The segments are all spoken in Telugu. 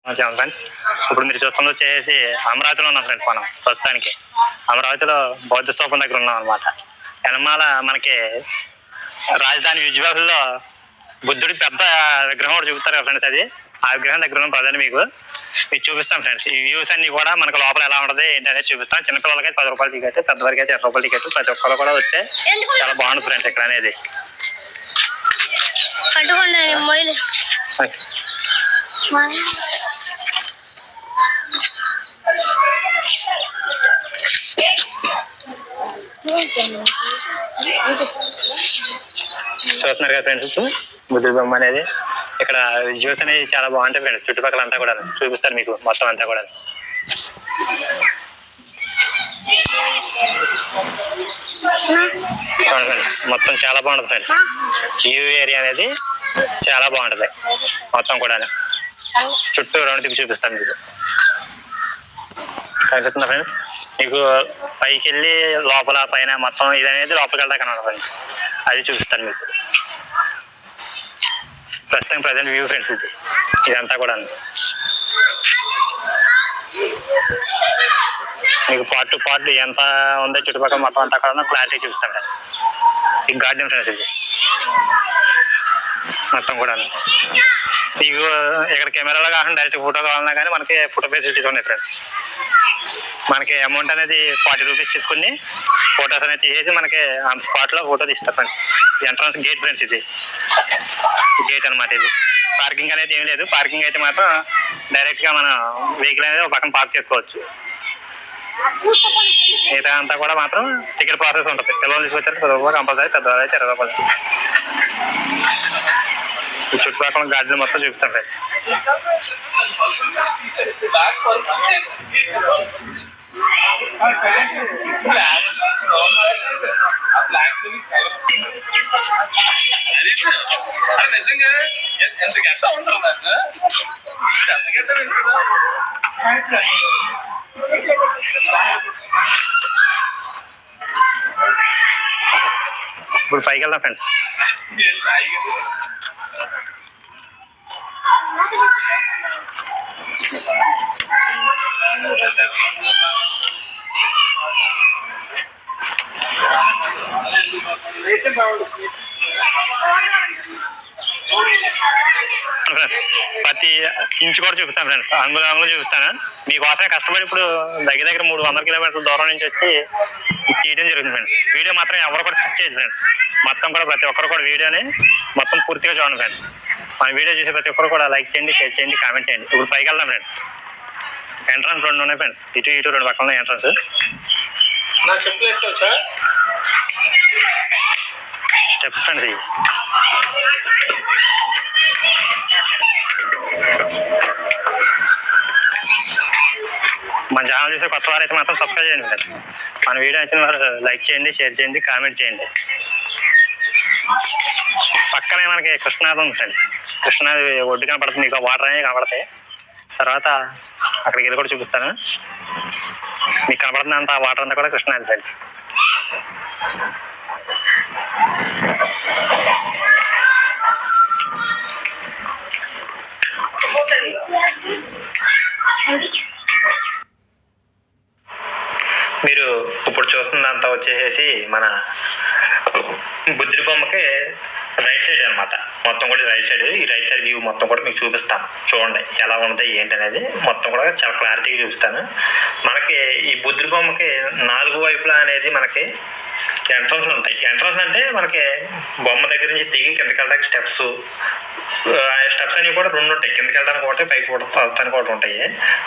ఫ్రెండ్స్ ఇప్పుడు మీరు చూస్తుంది వచ్చేసి అమరావతిలో ఉన్నాం ఫ్రెండ్స్. మనం ప్రస్తుతానికి అమరావతిలో బౌద్ధ స్తూపం దగ్గర ఉన్నాం అనమాట. వెనమాల మనకి రాజధాని విజువల్లో బుద్ధుడి పెద్ద విగ్రహం కూడా చూపుతారు కదా ఫ్రెండ్స్. అది ఆ విగ్రహం దగ్గర ఉన్న ప్రజలు మీకు చూపిస్తాం ఫ్రెండ్స్. ఈ వ్యూస్ అన్ని కూడా మనకు లోపల ఎలా ఉంటుంది ఏంటనేది చూపిస్తాం. చిన్నపిల్లలకి 10 రూపాయల టికెట్, పెద్దవారికి అయితే 20 రూపాయల టికెట్. ప్రతి ఒక్కరు కూడా వస్తే చాలా బాగుంటుంది ఫ్రెండ్స్ ఇక్కడ అనేది. చూస్తున్నారు కదా ఫ్రెండ్స్ బుద్ధుడి బొమ్మ అనేది. ఇక్కడ విజువల్స్ అనేది చాలా బాగుంటాయి ఫ్రెండ్స్. చుట్టుపక్కల అంతా కూడా చూపిస్తారు మీకు మొత్తం అంతా కూడా. ఫ్రెండ్స్ మొత్తం చాలా బాగుంటుంది ఫ్రెండ్స్. వ్యూ ఏరియా అనేది చాలా బాగుంటుంది మొత్తం కూడా. చుట్టూ రౌండ్ తిప్పి చూపిస్తాను మీకు. కనిపిస్తుందా ఫ్రెండ్స్ మీకు? పైకి వెళ్ళి లోపల పైన మొత్తం ఇది అనేది లోపలికి వెళ్తా కన్నా ఫ్రెండ్స్. అది చూపిస్తాను మీకు. ప్రస్తుతం ప్రజెంట్ వ్యూ ఫ్రెండ్స్ ఇది. ఇదంతా కూడా మీకు పార్ట్ టు పార్ట్ ఎంత ఉందో చుట్టుపక్కల మొత్తం అంతా కూడా క్లారిటీ చూపిస్తాను ఫ్రెండ్స్. ఈ గార్డెన్ ఫ్రెండ్స్ ఇది మొత్తం కూడా. మీకు ఇక్కడ కెమెరాలో కాకుండా డైరెక్ట్ ఫోటో కావాలన్నా కానీ మనకి ఫోటో ఫెసిలిటీస్ ఉన్నాయి ఫ్రెండ్స్. మనకి అమౌంట్ అనేది 40 రూపీస్ తీసుకుని ఫొటోస్ అనేది తీసేసి మనకి ఆన్ స్పాట్ లో ఫోటో తీస్తారు ఫ్రెండ్స్. ఎంట్రన్స్ గేట్ ఫ్రెండ్స్ ఇది. గేట్ అనమాట ఇది. పార్కింగ్ అనేది ఏం లేదు. పార్కింగ్ అయితే మాత్రం డైరెక్ట్ గా మనం వెహికల్ అనేది ఒక పక్కన పార్క్ చేసుకోవచ్చు. మిగతా అంతా కూడా మాత్రం టికెట్ ప్రాసెస్ ఉంటుంది. పిల్లలు తీసుకొచ్చారు 10 రూపాయలు కంపల్సరీ, పెద్దవాళ్ళు అయితే 20 రూపాయలు. ఈ చుట్టుపక్కల గార్డెన్ మొత్తం చూపిస్తాం ఫ్రెండ్స్. ఇప్పుడు పైకి వెళ్దాం ఫ్రెండ్స్. ప్రతి ఇంచు కూడా చూపిస్తాను ఫ్రెండ్స్. అందులో చూపిస్తాను మీకోసమే కష్టపడి ఇప్పుడు దగ్గర 300 కిలోమీటర్ల దూరం నుంచి వచ్చి తీయడం జరుగుతుంది ఫ్రెండ్స్. వీడియో మాత్రం ఎవరు కూడా స్కిప్ చేయదు ఫ్రెండ్స్. మొత్తం కూడా ప్రతి ఒక్కరు కూడా వీడియోని మొత్తం పూర్తిగా చూడండి ఫ్రెండ్స్. మన వీడియో చూసే ప్రతి ఒక్కరు కూడా లైక్ చేయండి, షేర్ చేయండి, కామెంట్ చేయండి. ఇప్పుడు పైకి వెళ్దాం ఫ్రెండ్స్. ఎంట్రన్స్ 2 ఉన్నాయి ఫ్రెండ్స్. ఇటు 2 పక్కన ఉన్నాయి ఎంట్రన్స్. స్టెప్స్ ఫ్రెండ్స్ ఇవి. మన ఛానల్ చూసే కొత్త వారు అయితే మాత్రం సబ్స్క్రైబ్ చేయండి ఫ్రెండ్స్. మన వీడియో నచ్చిన వారు లైక్ చేయండి, షేర్ చేయండి, కామెంట్ చేయండి. పక్కనే మనకి కృష్ణాది ఉంది ఫ్రెండ్స్. కృష్ణాది ఒడ్డు కనపడుతుంది. మీకు వాటర్ అనేవి కనపడతాయి. తర్వాత అక్కడికి వెళ్ళి కూడా చూపిస్తాను. మీకు కనపడుతుంది అంత వాటర్ అంతా కూడా కృష్ణాది ఫ్రెండ్స్. మీరు ఇప్పుడు చూస్తుందంతా వచ్చేసి మన బుద్ధుడి బొమ్మకి రైట్ సైడ్ అనమాట. మొత్తం కూడా రైట్ సైడ్. ఈ రైట్ సైడ్ వ్యూ మొత్తం కూడా మీకు చూపిస్తాను. చూడండి ఎలా ఉంది ఏంటి అనేది మొత్తం కూడా చాలా క్లారిటీగా చూపిస్తాను. మనకి ఈ బుద్ధుడి బొమ్మకి 4 వైపులా అనేది మనకి ఎంట్రన్స్ ఉంటాయి. ఎంట్రన్స్ అంటే మనకి బొమ్మ దగ్గర నుంచి దిగి కిందకి వెళ్ళడానికి స్టెప్స్ అన్ని కూడా 2 ఉంటాయి. కిందకి వెళ్ళడానికి ఒకటి, పైకి వెళ్ళడానికి ఒకటి ఉంటాయి.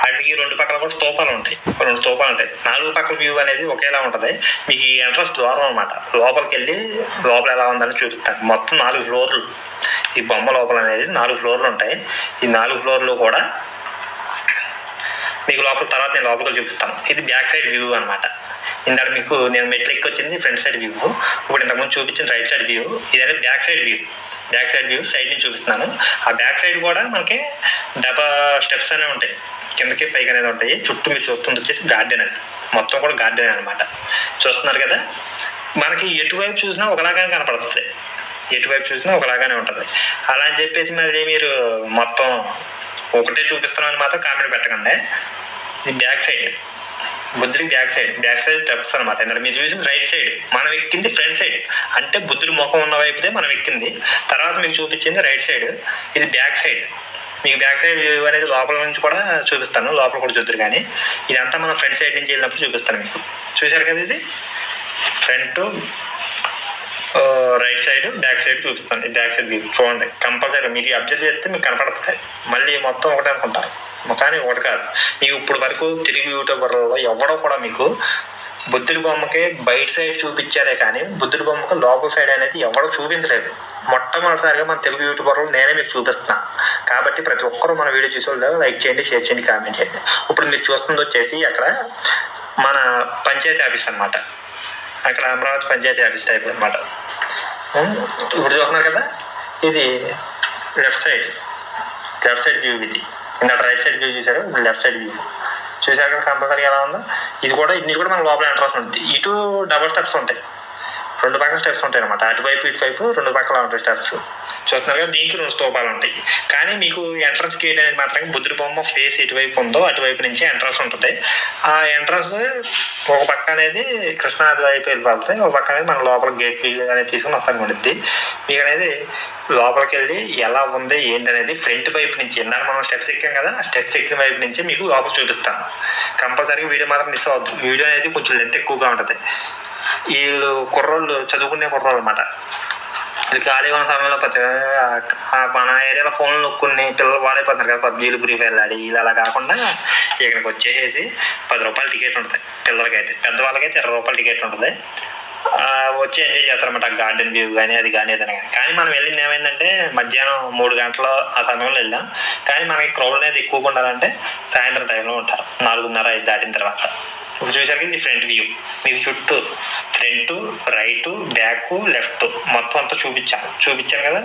వాటికి 2 పక్కల కూడా స్తూపాలు ఉంటాయి. 2 స్తూపాలు ఉంటాయి. 4 పక్కల వ్యూ అనేది ఒకేలా ఉంటుంది. మీకు ఈ ఎంట్రన్స్ ద్వారం అనమాట. లోపలికి వెళ్ళి లోపల ఎలా ఉందని చూపిస్తాను. మొత్తం 4 ఫ్లోర్లు. ఈ బొమ్మ లోపల అనేది 4 ఫ్లోర్లు ఉంటాయి. ఈ 4 ఫ్లోర్లు కూడా మీకు లోపల తర్వాత నేను లోపలికి చూపిస్తాను. ఇది బ్యాక్ సైడ్ వ్యూ అనమాట. ఇందాక మీకు నేను మెట్లు ఎక్కి వచ్చింది ఫ్రంట్ సైడ్ వ్యూ. ఇప్పుడు ఇంతకుముందు చూపించిన రైట్ సైడ్ వ్యూ. ఇదైతే back side view. Back side view side నుంచి చూపిస్తున్నాను. ఆ బ్యాక్ సైడ్ కూడా మనకి స్టెప్స్ అనేవి ఉంటాయి. కిందకి పైకి అనేది ఉంటాయి. చుట్టూ మీరు చూస్తుంది వచ్చేసి గార్డెన్ అది. మొత్తం కూడా గార్డెన్ అనమాట. చూస్తున్నారు కదా. మనకి ఎటువైపు చూసినా ఒకలాగానే కనపడుతుంది. ఎటువైపు చూసినా ఒకలాగానే ఉంటుంది. అలా అని చెప్పేసి మరి మీరు మొత్తం ఒకటే చూపిస్తున్నామని మాత్రం కామెంట్ పెట్టకండి. ఇది బ్యాక్ సైడ్, బుద్ధుడికి బ్యాక్ సైడ్ స్టెప్స్ అనమాట. ఇందులో మీరు చూసింది రైట్ సైడ్, మనం ఎక్కింది ఫ్రంట్ సైడ్, అంటే బుద్ధుడి ముఖం ఉన్న వైపుదే మనం ఎక్కింది. తర్వాత మీకు చూపించింది రైట్ సైడ్, ఇది బ్యాక్ సైడ్. మీకు బ్యాక్ సైడ్ వ్యూ అనేది లోపల నుంచి కూడా చూపిస్తాను, లోపల కూడా చూద్దరు. కానీ ఇదంతా మనం ఫ్రంట్ సైడ్ నుంచి వెళ్ళినప్పుడు చూపిస్తాను మీకు. చూశారు కదా, ఇది front, right side, back side చూపిస్తాను. ఈ బ్యాక్ సైడ్ వ్యూ చూడండి కంపల్సరీ. మీకు అబ్జర్వ్ చేస్తే మీకు కనపడుతుంది. మళ్ళీ మొత్తం ఒకటే అనుకుంటారు, కానీ ఒకటి కాదు. మీకు ఇప్పుడు వరకు తెలుగు యూట్యూబర్లలో ఎవడో కూడా మీకు బుద్ధుడి బొమ్మకి బయట సైడ్ చూపించారే కానీ బుద్ధుడి బొమ్మకి లోపల సైడ్ అనేది ఎవడో చూపించలేదు. మొట్టమొదటిసారిగా మన తెలుగు యూట్యూబర్లు నేనే మీకు చూపిస్తున్నాను. కాబట్టి ప్రతి ఒక్కరూ మన వీడియో చూసే లైక్ చేయండి, షేర్ చేయండి, కామెంట్ చేయండి. ఇప్పుడు మీరు చూస్తుంది వచ్చేసి అక్కడ మన పంచాయతీ ఆఫీస్ అనమాట. అక్కడ అమరావతి పంచాయతీ ఆఫీస్ టైప్ అనమాట. ఇప్పుడు చూస్తున్నారు కదా, ఇది లెఫ్ట్ సైడ్ వ్యూ. ఇది ఇంకా రైట్ సైడ్ వ్యూ చూసారు, లెఫ్ట్ సైడ్ వ్యూ చూసారు కదా కంపల్సరీ ఎలా ఉందో. ఇది కూడా మన లోపల ఎంట్రన్స్ ఉంటుంది. ఇటు డబల్ స్టెప్స్ ఉంటాయి, 2 పక్కల స్టెప్స్ ఉంటాయి అనమాట. అటువైపు ఇటువైపు 2 పక్కల ఉంటాయి స్టెప్స్. చూస్తున్నారు కదా, దీనికి 2 స్తూపాలు ఉంటాయి. కానీ మీకు ఎంట్రన్స్ గేట్ అనేది మాత్రం బుద్ధుడి బొమ్మ ఫేస్ ఎటువైపు ఉందో అటువైపు నుంచి ఎంట్రన్స్ ఉంటుంది. ఆ ఎంట్రన్స్ ఒక పక్క అనేది కృష్ణాది వైపు వెళ్ళిపోతాయి, ఒక పక్క అనేది మన లోపల గేట్ అనేది తీసుకుని వస్తాను ఉంటుంది. మీకు అనేది లోపలికి వెళ్ళి ఎలా ఉంది ఏంటి అనేది ఫ్రంట్ వైపు నుంచి, ఇందాక మనం స్టెప్స్ ఎక్కాం కదా, ఆ స్టెప్స్ ఎక్కిన వైపు నుంచి మీకు లోపల చూపిస్తాను. కంపల్సరీగా వీడియో మాత్రం మిస్ అవ్వద్దు. వీడియో అనేది కొంచెం లెంత్ ఎక్కువగా ఉంటుంది. వీళ్ళు కుర్రోళ్ళు, చదువుకునే కుర్రోళ్ళు అనమాట. ఇది ఖాళీగా ఉన్న సమయంలో మన ఏరియాలో ఫోన్లు నొక్కుని పిల్లలు వాడైపోతున్నారు కదా, పబ్జీలు, ఫ్రీ ఫైర్లు ఆడి. ఇలా అలా కాకుండా ఇక్కడికి వచ్చేసేసి 10 రూపాయలు టికెట్ ఉంటుంది పిల్లలకైతే. పెద్దవాళ్ళకైతే 20 రూపాయలు టికెట్ ఉంటుంది. వచ్చి ఎంజాయ్ చేస్తారన్నమాట. గార్డెన్ వ్యూ కానీ అది కానీ ఏదైనా కానీ మనం వెళ్ళింది ఏమైందంటే మధ్యాహ్నం 3 గంటల ఆ సమయంలో వెళ్ళాం. కానీ మనకి క్రౌడ్ అనేది ఎక్కువగా ఉండాలంటే సాయంత్రం టైంలో ఉంటారు, 4:30-5 దాటిన తర్వాత. ఇప్పుడు చూసారు ఇది ఫ్రంట్ వ్యూ. మీకు చుట్టూ ఫ్రంట్, రైట్, బ్యాక్, లెఫ్ట్ మొత్తం అంతా చూపించాను కదా.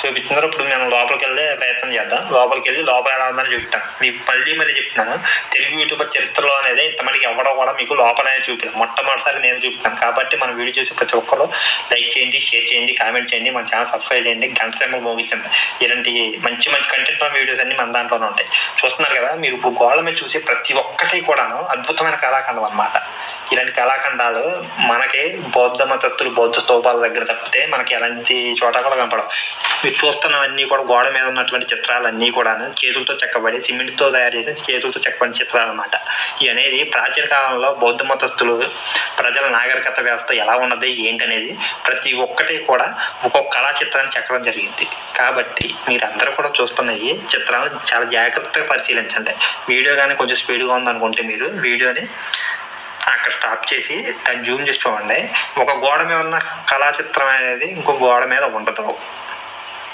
చూపించిన తర్వాత ఇప్పుడు మేము లోపలికి వెళ్ళే ప్రయత్నం చేద్దాం. లోపలికి వెళ్ళి లోపల ఎలా ఉందని చెప్తాను మీకు. మళ్ళీ చెప్తున్నాను, తెలుగు యూట్యూబర్ చరిత్రలో అనేది ఇంతమందికి ఎవడో కూడా మీకు లోపల అనేది చూపించాను. మొట్టమొదటిసారి నేను చూపుతాను. కాబట్టి మన వీడియో చూసి ప్రతి ఒక్కరు లైక్ చేయండి, షేర్ చేయండి, కామెంట్ చేయండి, మన ఛానల్ సబ్స్క్రైబ్ చేయండి, గంట సింబల్ మోగించండి. ఇలాంటి మంచి కంటెంట్ ఉన్న వీడియోస్ అన్ని మన దాంట్లోనే ఉంటాయి. చూస్తున్నారు కదా, మీరు ఇప్పుడు గోడల మీద చూసి ప్రతి ఒక్కటి కూడాను అద్భుతమైన కళాఖండం అనమాట. ఇలాంటి కళాఖండాలు మనకి బౌద్ధ మతస్థులు, బౌద్ధ స్తూపాల దగ్గర తప్పితే మనకి ఎలాంటి చోట కూడా కనపడవు. మీరు చూస్తున్నవన్నీ కూడా గోడ మీద ఉన్నటువంటి చిత్రాలన్నీ కూడా చేతులతో చెక్కబడి, సిమెంట్తో తయారు చేసి చేతులతో చెక్కబడిన చిత్రాలు అనమాట. ఇవి అనేది ప్రాచీన కాలంలో బౌద్ధ మతస్థులు ప్రజల నాగరికత వ్యవస్థ ఎలా ఉన్నది ఏంటనేది ప్రతి ఒక్కటి కూడా ఒక్కొక్క కళా చిత్రాన్ని చెక్కడం జరిగింది. కాబట్టి మీరందరూ కూడా చూస్తున్న ఈ చిత్రాలను చాలా జాగ్రత్తగా పరిశీలించండి. వీడియో కానీ కొంచెం స్పీడ్గా ఉందనుకుంటే మీరు వీడియోని అక్కడ స్టాప్ చేసి దాన్ని జూమ్ చేసి చూడండి. ఒక గోడ మీద ఉన్న కళా చిత్రం అనేది ఇంకో గోడ మీద ఉండదు.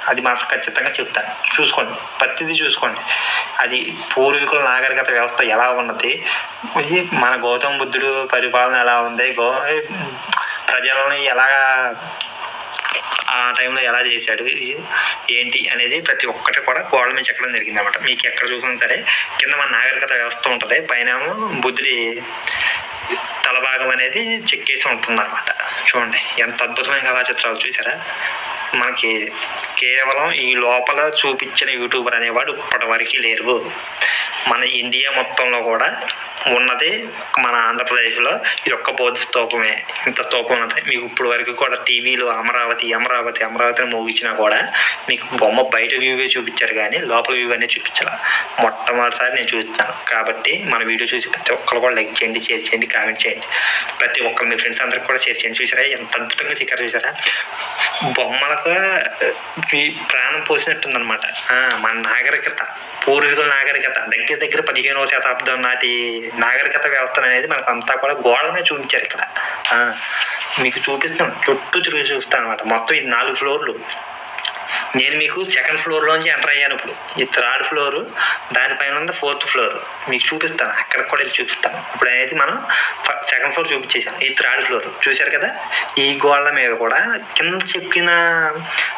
అది మాత్రం ఖచ్చితంగా చెప్తాను. చూసుకోండి, ప్రతిదీ చూసుకోండి. అది పూర్వీకుల నాగరికత వ్యవస్థ ఎలా ఉన్నది, మన గౌతమ బుద్ధుడు పరిపాలన ఎలా ఉంది, ప్రజలని ఎలా ఆ టైంలో ఎలా చేశాడు ఏంటి అనేది ప్రతి ఒక్కటి కూడా గోడ మీద చెక్కడం జరిగింది అనమాట. మీకు ఎక్కడ చూసినా సరే కింద మన నాగరికత వ్యవస్థ ఉంటుంది, పైన బుద్ధుడి తలభాగం అనేది చెక్కేసి ఉంటుంది అనమాట. చూడండి ఎంత అద్భుతమైన కళా చిత్రాలు చూసారా. మనకి కేవలం ఈ లోపల చూపించిన యూట్యూబర్ అనేవాడు ఇప్పటి వరకు లేరు. మన ఇండియా మొత్తంలో కూడా ఉన్నది మన ఆంధ్రప్రదేశ్లో ఇది ఒక్క బౌద్ధ స్తూపమే. ఇంత స్తూపం ఉన్నది. మీకు ఇప్పుడు వరకు కూడా టీవీలో అమరావతి అని మోగించినా కూడా మీకు బొమ్మ బయట వ్యూవే చూపించారు కానీ లోపల వ్యూ అనేది చూపించాలి. మొట్టమొదటిసారి నేను చూస్తున్నాను. కాబట్టి మన వీడియో చూసి ప్రతి ఒక్కరు కూడా లైక్ చేయండి, షేర్ చేయండి, కామెంట్ చేయండి. ప్రతి ఒక్కరు మీ ఫ్రెండ్స్ అందరికి కూడా షేర్ చేయండి. చూసారా ఎంత అద్భుతంగా చెక్కారు, చూసారా. బొమ్మలకు ప్రాణం పోసినట్టుందనమాట. మన నాగరికత, పూర్వీకుల నాగరికత దగ్గర 15వ శతాబ్దం నాటి నాగరికత వ్యవస్థ అనేది మనకు అంతా కూడా గోడలనే చూపించారు. ఇక్కడ మీకు చూపిస్తాను, చుట్టూ తిరిగి చూస్తాను అనమాట. మొత్తం ఇది 4 ఫ్లోర్లు. నేను మీకు 2nd ఫ్లోర్లోంచి ఎంటర్ అయ్యాను. ఇప్పుడు ఈ 3rd ఫ్లోర్, దానిపైన ఉంది 4th ఫ్లోర్. మీకు చూపిస్తాను, అక్కడికి కూడా వెళ్ళి చూపిస్తాను. ఇప్పుడు అయితే మనం 2nd ఫ్లోర్ చూపించేసాను. ఈ 3rd ఫ్లోర్ చూశారు కదా. ఈ గోడల మీద కూడా కింద చెక్కిన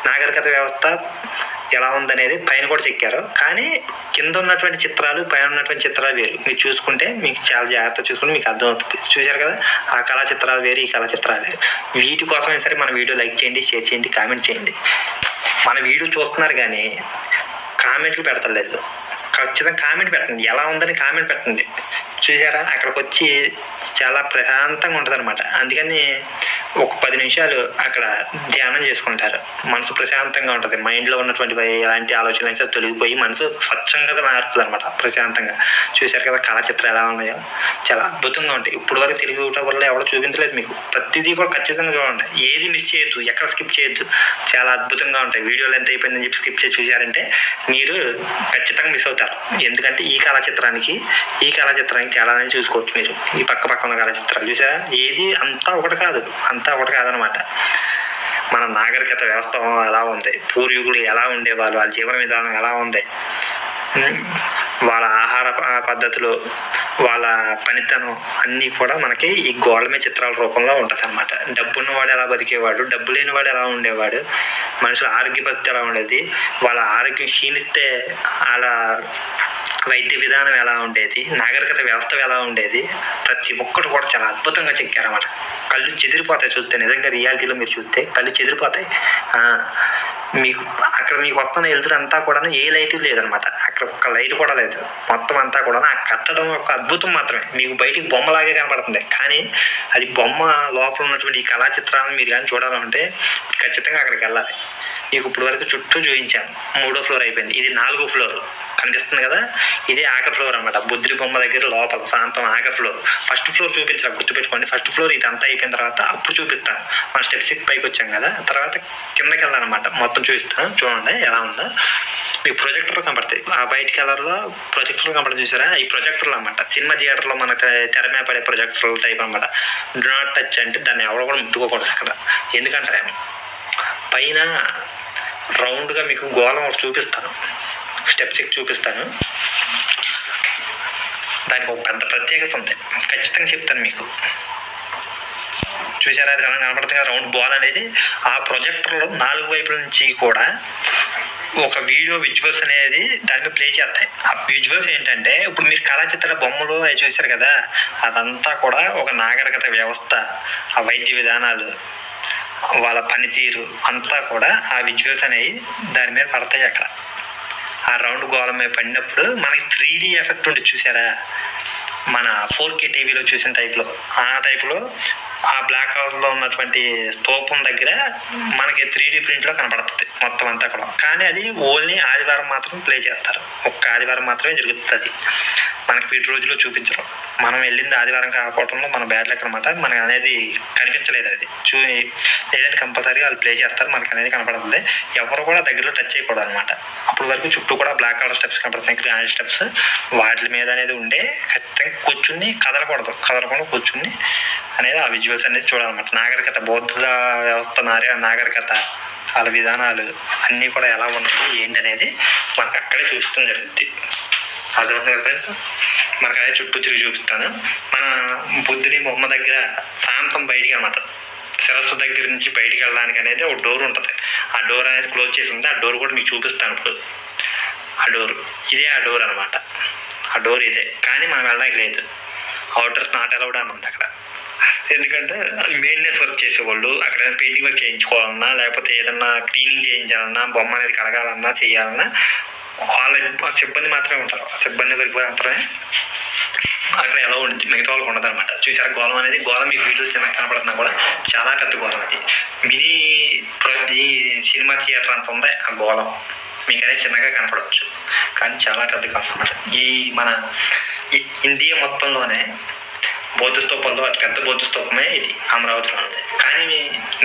నాగరికత వ్యవస్థ ఎలా ఉందనేది పైన కూడా చెక్కారు. కానీ కింద ఉన్నటువంటి చిత్రాలు, పైన ఉన్నటువంటి చిత్రాలు వేరు. మీరు చూసుకుంటే మీకు చాలా జాగ్రత్తగా చూసుకుంటే మీకు అర్థమవుతుంది. చూశారు కదా, ఆ కళా చిత్రాలు వేరు, ఈ కళా చిత్రాలు వేరు. వీటి కోసమే సరే మన వీడియో లైక్ చేయండి, షేర్ చేయండి, కామెంట్ చేయండి. మన వీడియో చూస్తున్నారు కానీ కామెంట్లు పెడతలేదు. ఖచ్చితంగా కామెంట్ పెట్టండి, ఎలా ఉందని కామెంట్ పెట్టండి. చూసారా అక్కడికి వచ్చి చాలా ప్రశాంతంగా ఉంటుంది అనమాట. అందుకని ఒక 10 నిమిషాలు అక్కడ ధ్యానం చేసుకుంటారు. మనసు ప్రశాంతంగా ఉంటుంది. మైండ్లో ఉన్నటువంటి ఎలాంటి ఆలోచనలు అయితే తొలగిపోయి మనసు స్వచ్ఛంగా మారుతుంది అనమాట, ప్రశాంతంగా. చూశారు కదా కళా చిత్రాలు ఎలా ఉన్నాయో, చాలా అద్భుతంగా ఉంటాయి. ఇప్పుడు వరకు తెలుగు యూట్యూబర్లో ఎవరో చూపించలేదు మీకు. ప్రతిదీ కూడా ఖచ్చితంగా చూడండి, ఏది మిస్ చేయొద్దు, ఎక్కడ స్కిప్ చేయొద్దు. చాలా అద్భుతంగా ఉంటాయి. వీడియోలు ఎంత అయిపోయిందని చెప్పి స్కిప్ చేసి చూశారంటే మీరు ఖచ్చితంగా మిస్ అవుతారు. ఎందుకంటే ఈ కళా చిత్రానికి తేడా అనేది చూసుకోవచ్చు మీరు. ఈ పక్క ఉన్న కళా చిత్రాలు చూసారా, ఏది అంతా ఒకటి కాదనమాట. మన నాగరికత వ్యవస్థ ఎలా ఉంది, పూర్వీకులు ఎలా ఉండేవాళ్ళు, వాళ్ళ జీవన విధానం ఎలా ఉంది, వాళ్ళ ఆహార పద్ధతులు, వాళ్ళ పనితనం అన్నీ కూడా మనకి ఈ గోడల మీద చిత్రాల రూపంలో ఉంటుంది అనమాట. డబ్బున్నవాడు ఎలా బతికేవాడు, డబ్బు లేనివాడు ఎలా ఉండేవాడు, మనుషుల ఆరోగ్య పరిస్థితి ఎలా ఉండేది, వాళ్ళ ఆరోగ్యం క్షీణిస్తే వాళ్ళ వైద్య విధానం ఎలా ఉండేది, నాగరికత వ్యవస్థ ఎలా ఉండేది, ప్రతి ఒక్కటి కూడా చాలా అద్భుతంగా చెక్కారన్నమాట. కళ్ళు చెదిరిపోతాయి చూస్తే, నిజంగా రియాలిటీలో మీరు చూస్తే కళ్ళు చెదిరిపోతాయి. మీకు వస్తున్న వెళ్తురు అంతా కూడా ఏ లైట్ లేదనమాట. అక్కడ ఒక్క లైట్ కూడా లేదు. మొత్తం అంతా కూడా ఆ కట్టడం ఒక అద్భుతం మాత్రమే. మీకు బయటికి బొమ్మలాగే కనపడుతుంది, కానీ అది బొమ్మ లోపల ఉన్నటువంటి ఈ కళా చిత్రాలను మీరు కానీ చూడాలంటే ఖచ్చితంగా అక్కడికి వెళ్ళాలి. మీకు ఇప్పుడు వరకు చుట్టూ చూపించాను. 3వ ఫ్లోర్ అయిపోయింది, ఇది 4వ ఫ్లోర్ కనిపిస్తుంది కదా, ఇదే ఆఖరి ఫ్లోర్ అనమాట. బుద్ధుడి బొమ్మ దగ్గర లోపల సాంతం ఆఖరి ఫ్లోర్. ఫస్ట్ ఫ్లోర్ చూపించాలి, గుర్తుపెట్టుకోండి. ఫస్ట్ ఫ్లోర్ ఇదంతా అయిపోయిన తర్వాత అప్పుడు చూపిస్తాను. మన స్టెప్స్ పైకి వచ్చాం కదా, తర్వాత కిందకి వెళ్ళాలన్నమాట. మొత్తం చూపిస్తాను, చూడండి ఎలా ఉందో. మీకు ప్రొజెక్టర్ కనపడతాయి, ఆ వైట్ కలర్లో ప్రొజెక్టర్ కనపడతాయి చూసారా, ఈ ప్రొజెక్టర్లు అనమాట. సినిమా థియేటర్లో మనకు తెర మీద పడే ప్రొజెక్టర్ టైప్ అనమాట. డు నాట్ టచ్ అంటే దాన్ని ఎవరు కూడా ముట్టుకోకూడదు అక్కడ. ఎందుకంటే పైన రౌండ్గా మీకు గోళం ఒకటి చూపిస్తాను, స్టెప్స్ చూపిస్తాను. దానికి ఒక పెద్ద ప్రత్యేకత ఉంది, ఖచ్చితంగా చెప్తాను మీకు. చూసారా అది కనపడుతుంది కదా రౌండ్ బాల్ అనేది. ఆ ప్రొజెక్టర్లో 4 వైపుల నుంచి కూడా ఒక వీడియో విజువల్స్ అనేది దాని మీద ప్లే చేస్తాయి. ఆ విజువల్స్ ఏంటంటే ఇప్పుడు మీరు కళా చిత్ర బొమ్మలు అవి చూశారు కదా, అదంతా కూడా ఒక నాగరికత వ్యవస్థ, ఆ వైద్య విధానాలు, వాళ్ళ పనితీరు అంతా కూడా ఆ విజువల్స్ అనేవి దాని మీద పడతాయి. అక్కడ ఆ రౌండ్ గోళ మీద పడినప్పుడు మనకి 3D ఎఫెక్ట్ ఉంటుంది చూసారా, మన 4K టీవీలో చూసిన టైప్లో, ఆ టైప్లో ఆ బ్లాక్ కలర్లో ఉన్నటువంటి స్తూపం దగ్గర మనకి 3D ప్రింట్లో కనపడుతుంది మొత్తం అంతా కూడా. కానీ అది ఓన్లీ ఆదివారం మాత్రం ప్లే చేస్తారు, ఒక్క ఆదివారం మాత్రమే జరుగుతుంది. మనకి వీటి రోజుల్లో చూపించరు. మనం వెళ్ళింది ఆదివారం కాకపోవడంలో మన బ్యాడ్ లక్ అనమాట. మనకు అనేది కనిపించలేదు, అది లేదంటే కంపల్సరీ వాళ్ళు ప్లే చేస్తారు, మనకు అనేది కనపడుతుంది. ఎవరు కూడా దగ్గరలో టచ్ చేయకూడదు అనమాట. అప్పుడు వరకు చుట్టూ కూడా బ్లాక్ కలర్ స్టెప్స్ కనపడుతున్నాయి, గ్రానైట్ స్టెప్స్. వాటి మీద అనేది ఉండే ఖచ్చితంగా కూర్చుని కదలకుండా కూర్చుని అనేది ఆ విజువల్స్ అనేది చూడాలన్నమాట. నాగరికత, బౌద్ధ వ్యవస్థ, నాగరికత, వాళ్ళ విధానాలు అన్నీ కూడా ఎలా ఉన్నాయి ఏంటనేది మనకు అక్కడే చూపిస్తాం జరుగుతుంది. అర్థమవుతుంది కదా ఫ్రెండ్స్. మనకు అదే చుట్టూ తిరిగి చూపిస్తాను. మన బుద్ధుని బొమ్మ దగ్గర సాంతం బయటికి అనమాట, శిరస్సు దగ్గర నుంచి బయటికి వెళ్ళడానికి అనేది ఒక డోర్ ఉంటుంది. ఆ డోర్ అనేది క్లోజ్ చేసి ఉంది. ఆ డోర్ కూడా మీకు చూపిస్తాను ఇప్పుడు. ఆ డోర్ ఇదే, ఆ డోర్ అనమాట. ఆ డోర్ ఇదే, కానీ మనం వెళ్ళడానికి లేదు. అవుటర్స్ నాట్ అలౌడ్ అని ఉంది అక్కడ. ఎందుకంటే మెయింటెనెన్స్ వర్క్ చేసేవాళ్ళు అక్కడ పెయింటింగ్ వర్క్ చేయించుకోవాలన్నా, లేకపోతే ఏదన్నా క్లీనింగ్ చేయించాలన్నా, బొమ్మ అనేది కడగాలన్నా, చేయాలన్నా వాళ్ళ సిబ్బంది మాత్రమే ఉంటారు. ఆ సిబ్బంది వరకు మాత్రమే అక్కడ ఎలా ఉంటుంది, మిగతా వాళ్ళకి ఉండదు అనమాట. చూసారా గోళం అనేది, గోళం మీకు వీడియోస్ చిన్న కనపడుతున్నా కూడా చాలా పెద్ద గోళం. అది మినీ ఈ సినిమా థియేటర్ అంత ఉంది ఆ గోళం. మీకు అనేది చిన్నగా కనపడవచ్చు, కానీ చాలా పెద్ద గోళం అనమాట. ఈ మన ఇండియా మొత్తంలోనే బౌద్ధ స్తూపంలో అతి పెద్ద బౌద్ధ స్తూపమే ఇది, అమరావతిలో ఉంది. కానీ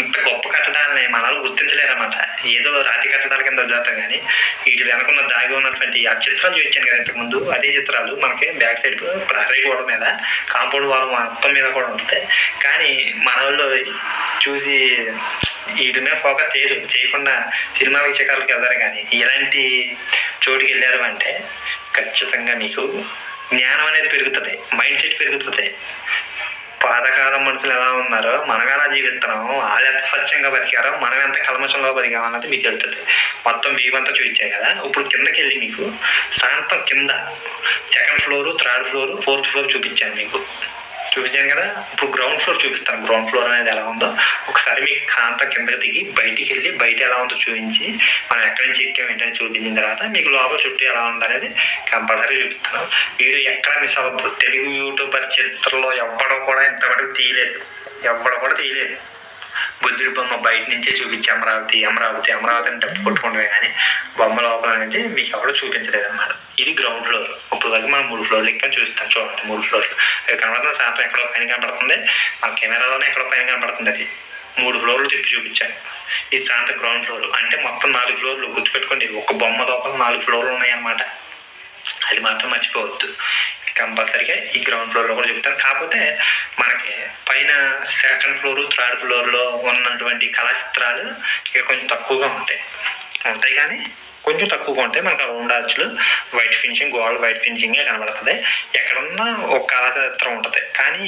ఇంత గొప్ప కట్టడాలని మన గుర్తించలేరన్నమాట. ఏదో రాతి కట్టడాల కింద వదిలేతాం, కానీ వీటి వెనకున్న దాగి ఉన్నటువంటి ఆ చిత్రాలు చూపించాను కదా ఇంతకుముందు, అదే చిత్రాలు మనకి బ్యాక్ సైడ్ ప్రహరీ గోడ మీద, కాంపౌండ్ వాల్ మొత్తం మీద కూడా ఉంటాయి. కానీ మన వాళ్ళు చూసి వీటి మీద ఫోకస్ చేయకుండా సినిమా వీక్షకాలకు వెళ్తారు. కానీ ఇలాంటి చోటుకి వెళ్ళారు అంటే ఖచ్చితంగా మీకు జ్ఞానం అనేది పెరుగుతుంది, మైండ్ సెట్ పెరుగుతుంది. పాతకాలం మనుషులు ఎలా ఉన్నారో మనం ఎలా జీవిస్తున్నామో, వాళ్ళు ఎంత స్వచ్ఛంగా బతికారో మనం ఎంత కల్మషంలో బతికామన్నది మీకు తెలుస్తుంది. మొత్తం అంతా చూపించాయి కదా. ఇప్పుడు కిందకి వెళ్ళి మీకు సాయంత్రం కింద 2nd floor, 3rd floor, 4th floor చూపించాను మీకు. చూపించాను కదా. ఇప్పుడు గ్రౌండ్ ఫ్లోర్ చూపిస్తాను. గ్రౌండ్ ఫ్లోర్ అనేది ఎలా ఉందో ఒకసారి మీకు కాంత కిందకి దిగి బయటికి వెళ్ళి బయట ఎలా ఉందో చూపించి మనం ఎక్కడి నుంచి ఎక్కాం ఏంటని చూపించిన తర్వాత మీకు లోపల చుట్టూ ఎలా ఉందనేది కంపల్సరీ చూపిస్తాను. మీరు ఎక్కడ మిస్ అవ్వద్దు. తెలుగు యూట్యూబర్ చరిత్రలో ఎవ్వడం కూడా ఇంతవరకు తీయలేదు. బుద్ధుడి బొమ్మ బయట నుంచే చూపించి అమరావతి అని డబ్బు కొట్టుకుంటే కానీ బొమ్మ లోపల అనేది మీకు ఎవరు చూపించలేదు అనమాట. ఇది గ్రౌండ్ ఫ్లోర్. ఇప్పుడు వరకు మనం 3 ఫ్లోర్లు ఎక్కడ చూపిస్తాం. చూడండి 3 ఫ్లోర్లు కనబడుతుంది. శాతం ఎక్కడో పైన కనబడుతుంది. మన కెమెరాలోనే ఎక్కడో పైన కనబడుతుంది. అది 3 ఫ్లోర్లు తిప్పి చూపించాను. ఇది శాంత గ్రౌండ్ ఫ్లోర్. అంటే మొత్తం 4 ఫ్లోర్లు గుర్తుపెట్టుకోండి. ఒక బొమ్మ లోపల 4 ఫ్లోర్లు ఉన్నాయన్నమాట. అది మాత్రం మర్చిపోవద్దు. కంపల్సరీగా ఈ గ్రౌండ్ ఫ్లోర్లో కూడా చెప్తాను. కాకపోతే మనకి పైన సెకండ్ ఫ్లోర్ థర్డ్ ఫ్లోర్లో ఉన్నటువంటి కళాచిత్రాలు ఇక కొంచెం తక్కువగా ఉంటాయి కానీ కొంచెం తక్కువగా ఉంటాయి. మనకు రౌండ్ ఆర్చ్లు వైట్ ఫినిషింగ్ గోల్డ్ వైట్ ఫినిషింగే కనబడుతుంది. ఎక్కడున్నా ఒక కళాచిత్రం ఉంటుంది. కానీ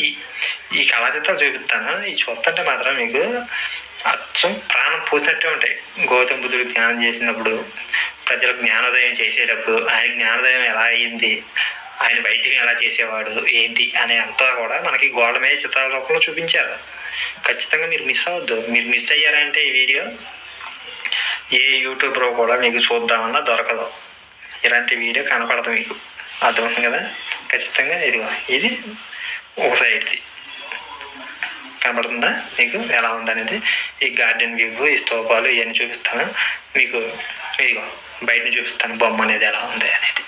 ఈ కళాచిత్రాలు చూపిస్తాను. ఇవి చూస్తుంటే మాత్రం మీకు అచ్చం ప్రాణం పోసినట్టే ఉంటాయి. గౌతమ బుద్ధుడు జ్ఞానం చేసినప్పుడు, ప్రజలకు జ్ఞానోదయం చేసేటప్పుడు ఆయన జ్ఞానోదయం ఎలా అయ్యింది, ఆయన వైద్యం ఎలా చేసేవాడు ఏంటి అనే అంతా కూడా మనకి గోడ మీద చిత్రాల రూపంలో చూపించారు. ఖచ్చితంగా మీరు మిస్ అవ్వద్దు. మీరు మిస్ అయ్యారంటే ఈ వీడియో ఏ యూట్యూబ్లో కూడా మీకు చూద్దామన్నా దొరకదు. ఇలాంటి వీడియో కనపడదు మీకు. అర్థమవుతుంది కదా. ఖచ్చితంగా ఇది ఒక సైడ్ది కనబడుతుందా మీకు ఎలా ఉందనేది. ఈ గార్డెన్ వ్యూ, ఈ స్తూపాలు ఇవన్నీ చూపిస్తాను మీకు. ఇదిగో బయట చూపిస్తాను బొమ్మ అనేది ఎలా ఉంది అనేది.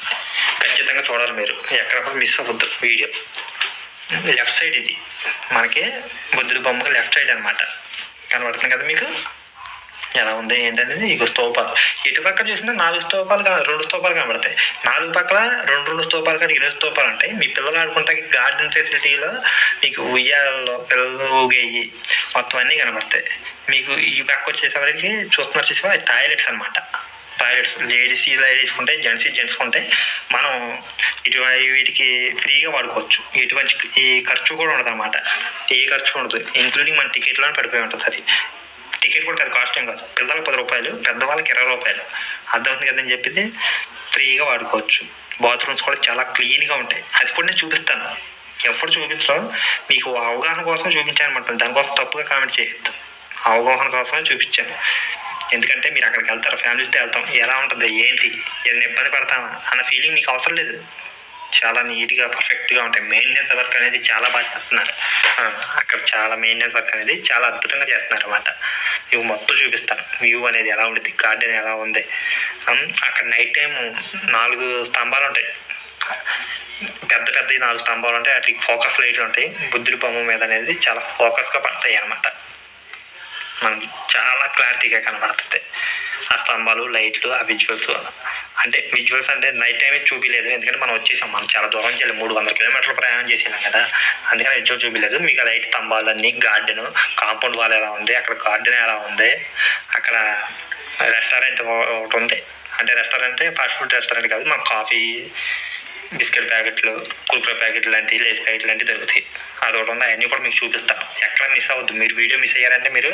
ఖచ్చితంగా చూడాలి మీరు. ఎక్కడ కూడా మిస్ అవ్వద్దు వీడియో. లెఫ్ట్ సైడ్ ఇది మనకి బుద్ధుడి బొమ్మకి లెఫ్ట్ సైడ్ అనమాట. కనబడుతుంది కదా మీకు ఎలా ఉంది ఏంటనేది. ఇక స్తూపాలు ఇటుపక్క చూసినా 4 స్తూపాలు 2 స్తూపాలు కనబడతాయి. 4 పక్కల 2 స్తూపాలు కానీ 8 స్తూపాలు ఉంటాయి. మీ పిల్లలు ఆడుకుంటే గార్డెన్ ఫెసిలిటీలో మీకు ఉయ్యాలలో పిల్లలు ఊగేయి మొత్తం అన్నీ కనబడతాయి. మీకు ఈ పక్క వచ్చేసరికి చూస్తున్నారు చూసేవా టాయిలెట్స్ అనమాట. టాయిలెట్స్ లేడీస్ ఉంటాయి, జెంట్స్ ఉంటాయి. మనం వీటికి ఫ్రీగా వాడుకోవచ్చు. ఎటువంటి ఈ ఖర్చు కూడా ఉండదు అనమాట. ఏ ఖర్చు ఉండదు. ఇంక్లూడింగ్ మన టికెట్లోనే పడిపోయి ఉంటుంది. అది టికెట్ కూడా అది కాస్ట్ ఏం కాదు. పిల్లలకు 10 రూపాయలు, పెద్దవాళ్ళకి 20 రూపాయలు. అర్థమవుతుంది కదని చెప్పింది. ఫ్రీగా వాడుకోవచ్చు. బాత్రూమ్స్ కూడా చాలా క్లీన్గా ఉంటాయి. అది కూడా నేను చూపిస్తాను. ఎప్పుడు చూపించడం మీకు అవగాహన కోసం చూపించాను అనమాట. దానికోసం తప్పుగా కామెంట్ చేయొద్దు. అవగాహన కోసమే చూపించాను. ఎందుకంటే మీరు అక్కడికి వెళ్తారు, ఫ్యామిలీస్తో వెళ్తాం, ఎలా ఉంటుంది ఏంటి ఏదైనా ఇబ్బంది పడతామా అన్న ఫీలింగ్ మీకు అవసరం లేదు. చాలా నీట్గా పర్ఫెక్ట్గా ఉంటాయి. మెయింటెనెన్స్ వర్క్ అనేది చాలా బాగా చేస్తున్నారు అక్కడ. చాలా మెయింటెనెన్స్ వర్క్ అనేది చాలా అద్భుతంగా చేస్తున్నారు అనమాట. ఇవి మొత్తం చూపిస్తాను. వ్యూ అనేది ఎలా ఉంటుంది, గార్డెన్ ఎలా ఉంది. అక్కడ నైట్ టైం 4 స్తంభాలు ఉంటాయి. పెద్ద 4 స్తంభాలు ఉంటాయి. వాటికి ఫోకస్ లైట్లు ఉంటాయి. బుద్ధుడి బొమ్మ మీద అనేది చాలా ఫోకస్గా పడతాయి అనమాట. మనకి చాలా క్లారిటీగా కనబడుతుంది ఆ స్తంభాలు, లైట్లు, ఆ విజువల్స్. విజువల్స్ అంటే నైట్ టైమే చూపించలేదు. ఎందుకంటే మనం వచ్చేసాం. మనం చాలా దూరం చేయాలి. 300 కిలోమీటర్లు ప్రయాణం చేసాం కదా. అందుకని విజువల్ చూపించలేదు. మీకు లైట్ స్తంభాలన్నీ, గార్డెన్, కాంపౌండ్ వాల్ ఎలా ఉంది, అక్కడ గార్డెన్ ఎలా ఉంది, అక్కడ రెస్టారెంట్ ఒకటి ఉంది. రెస్టారెంట్ ఫాస్ట్ ఫుడ్ రెస్టారెంట్ కాదు. మాకు కాఫీ, బిస్కెట్ ప్యాకెట్లు, కుర్కురే ప్యాకెట్లు లాంటివి, లేస్ ప్యాకెట్లు లాంటివి దొరుకుతాయి. అదొకటి ఉంది. అవన్నీ కూడా మీకు చూపిస్తాను. ఎక్కడ మిస్ అవ్వద్దు. మీరు వీడియో మిస్ అయ్యారంటే మీరు